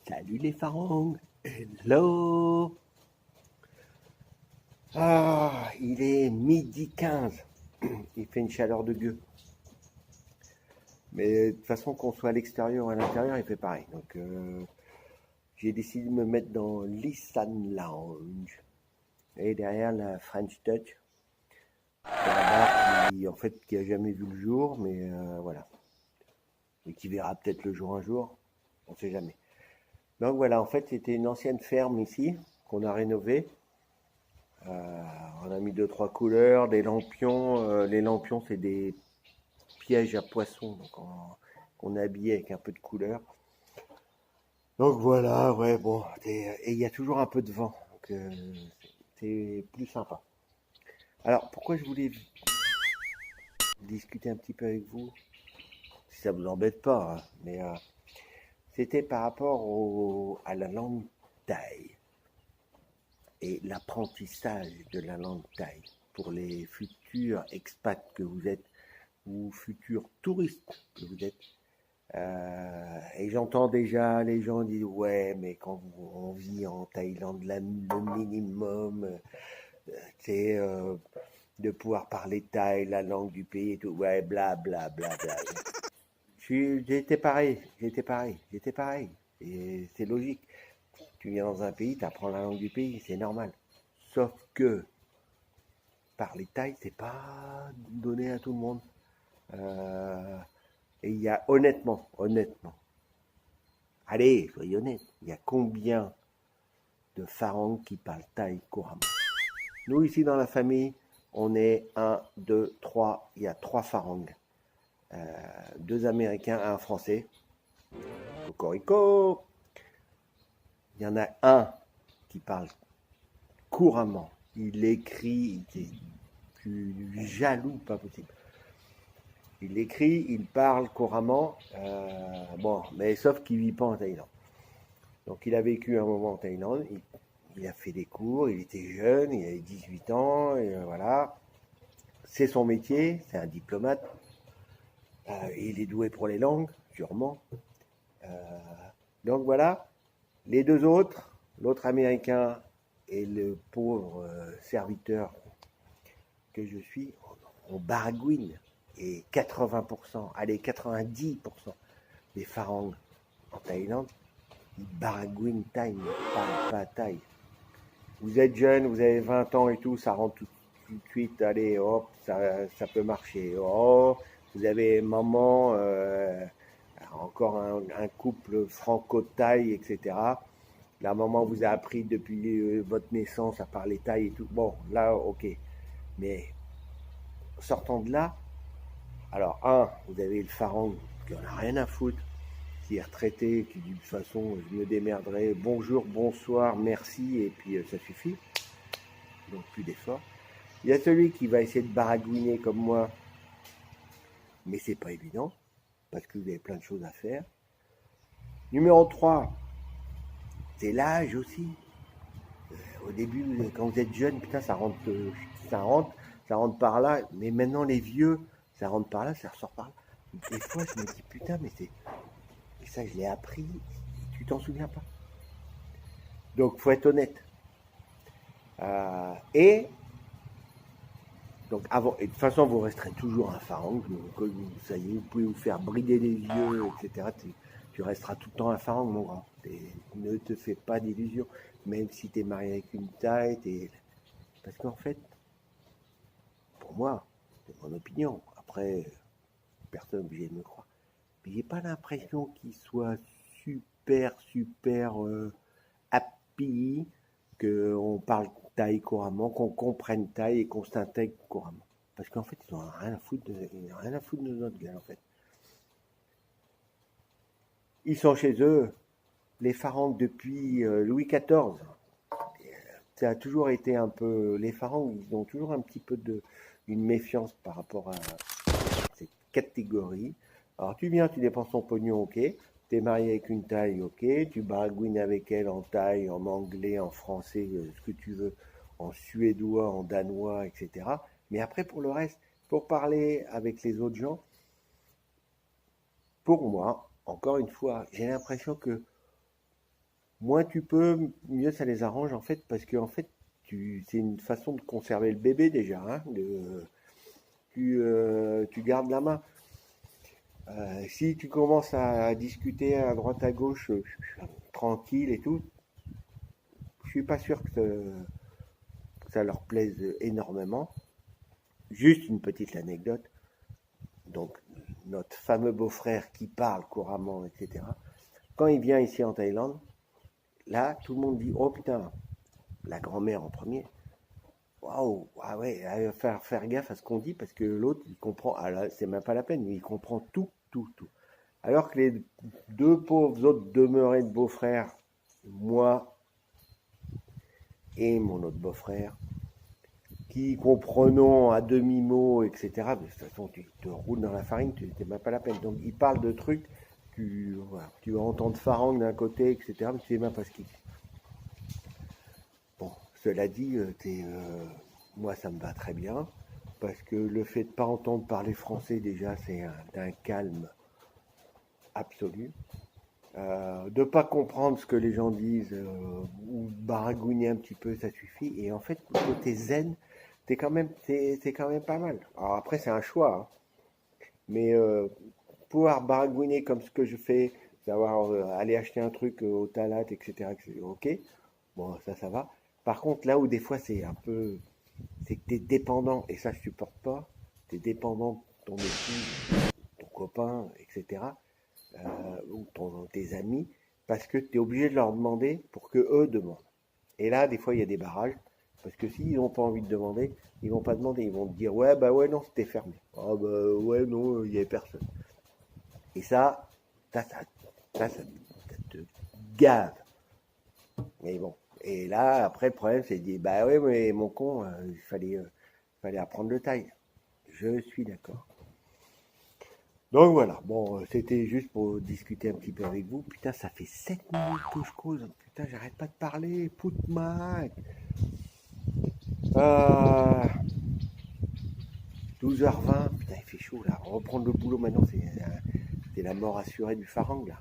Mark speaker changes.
Speaker 1: Salut les farangs, hello. Ah, il est midi 15. Il fait une chaleur de gueux. Mais de toute façon, qu'on soit à l'extérieur ou à l'intérieur, il fait pareil. Donc, j'ai décidé de me mettre dans l'Issan Lounge. Et derrière la French Touch, c'est un bar qui a jamais vu le jour, mais voilà. Et qui verra peut-être le jour un jour. On ne sait jamais. Donc voilà, en fait, c'était une ancienne ferme ici, qu'on a rénovée. On a mis deux, trois couleurs, des lampions. Les lampions, c'est des pièges à poissons donc on a habillé avec un peu de couleur. Donc voilà, ouais, bon. Et il y a toujours un peu de vent, donc c'est plus sympa. Alors, pourquoi je voulais discuter un petit peu avec vous, si ça vous embête pas, hein, mais c'était par rapport à la langue thaï et l'apprentissage de la langue thaï pour les futurs expats que vous êtes ou futurs touristes que vous êtes. Et j'entends déjà les gens dire ouais, mais quand on vit en Thaïlande, le minimum, c'est de pouvoir parler thaï, la langue du pays et tout. Ouais, bla bla bla bla. J'étais pareil, j'étais pareil. Et c'est logique. Tu viens dans un pays, tu apprends la langue du pays, c'est normal. Sauf que parler thaï, c'est pas donné à tout le monde. Euh, et il y a honnêtement, allez, soyez honnête, il y a combien de farangs qui parlent thaï couramment? Nous, ici dans la famille, on est un, deux, trois, il y a trois farangs. Deux Américains, un Français. Cocorico. Il y en a un qui parle couramment. Il écrit, il est plus jaloux, pas possible. Il écrit, il parle couramment. Bon, mais sauf qu'il ne vit pas en Thaïlande. Donc il a vécu un moment en Thaïlande, il a fait des cours, il était jeune, il avait 18 ans, et voilà. C'est son métier, c'est un diplomate. Il est doué pour les langues, sûrement. Donc voilà, les deux autres, l'autre américain et le pauvre serviteur que je suis, on baragouine. Et 80%, allez 90% des farangs en Thaïlande, ils baragouinent thaï, ils ne parlent pas thaï. Vous êtes jeune, vous avez 20 ans et tout, ça rentre tout de suite, allez, hop, ça peut marcher. Oh, vous avez maman, encore un couple franco-thaï, etc. La maman vous a appris depuis votre naissance à parler thaï et tout. Bon, là, ok. Mais sortant de là, alors, vous avez le farang qui en a rien à foutre, qui est retraité, qui dit de toute façon, je me démerderai, bonjour, bonsoir, merci, et puis ça suffit. Donc plus d'efforts. Il y a celui qui va essayer de baragouiner comme moi, mais c'est pas évident, parce que vous avez plein de choses à faire. Numéro 3, c'est l'âge aussi. Au début, quand vous êtes jeune, putain, ça rentre, ça rentre par là, mais maintenant les vieux, ça rentre par là, ça ressort par là. Des fois, je me dis, putain, mais ça, je l'ai appris, tu t'en souviens pas. Donc, faut être honnête. Et donc, et de toute façon, vous resterez toujours un farang. Ça y est, vous pouvez vous faire brider les yeux, etc. Tu resteras tout le temps un farang, mon grand. Ne te fais pas d'illusions. Même si tu es marié avec une taille, parce qu'en fait, pour moi, c'est mon opinion. Après, personne n'est obligé de me croire. Mais j'ai pas l'impression qu'il soit super happy qu'on parle thaï couramment, qu'on comprenne thaï et qu'on s'intègre couramment. Parce qu'en fait, ils n'ont rien à foutre de notre gueule, en fait. Ils sont chez eux, les Farangs depuis Louis XIV. Ça a toujours été un peu... Les Farangs, ils ont toujours un petit peu une méfiance par rapport à cette catégorie. Alors, tu viens, tu dépenses ton pognon, ok. T'es marié avec une thaï, ok. Tu baragouines avec elle en thaï, en anglais, en français, ce que tu veux, en suédois, en danois, etc. Mais après, pour le reste, pour parler avec les autres gens, pour moi, encore une fois, j'ai l'impression que moins tu peux, mieux ça les arrange en fait, parce que en fait, c'est une façon de conserver le bébé déjà, hein, tu gardes la main. Si tu commences à discuter à droite à gauche, tranquille et tout, je suis pas sûr que ça leur plaise énormément. Juste une petite anecdote. Donc, notre fameux beau-frère qui parle couramment, etc. Quand il vient ici en Thaïlande, là, tout le monde dit, oh putain, la grand-mère en premier. Waouh, ah ouais, il va faire gaffe à ce qu'on dit parce que l'autre, il comprend. Ah là, c'est même pas la peine, il comprend tout, tout, tout. Alors que les deux pauvres autres demeurés de beaux-frères, moi et mon autre beau-frère, qui comprenons à demi-mot, etc. Mais de toute façon, tu te roules dans la farine, tu n'es même pas la peine. Donc, il parle de trucs, voilà, tu vas entendre Farang d'un côté, etc. Mais tu sais même pas ce qu'il dit. Bon, cela dit, moi, ça me va très bien. Parce que le fait de ne pas entendre parler français, déjà, c'est d'un calme absolu. De ne pas comprendre ce que les gens disent ou baragouiner un petit peu, ça suffit. Et en fait, côté zen, c'est quand même pas mal. Alors après, c'est un choix, hein. Mais pouvoir baragouiner comme ce que je fais, savoir aller acheter un truc au Talat, etc., ok, bon, ça va. Par contre, là où des fois c'est un peu, c'est que tu es dépendant, et ça je supporte pas, tu es dépendant de ton épouse, ton copain, etc., ou tes amis, parce que tu es obligé de leur demander pour que eux demandent. Et là, des fois, il y a des barrages, parce que s'ils n'ont pas envie de demander, ils vont pas demander, ils vont te dire ouais, bah ouais, non, c'était fermé. Ah bah ouais, non, il n'y avait personne. Et ça te gave. Mais bon. Et là, après, le problème, c'est de dire bah ouais, mais mon con, fallait apprendre le taille. Je suis d'accord. Donc voilà, bon, c'était juste pour discuter un petit peu avec vous. Putain, ça fait 7 minutes que je cause. Putain, j'arrête pas de parler. Pute-ma. 12h20, putain, il fait chaud là. Reprendre le boulot maintenant, c'est la mort assurée du Farang là.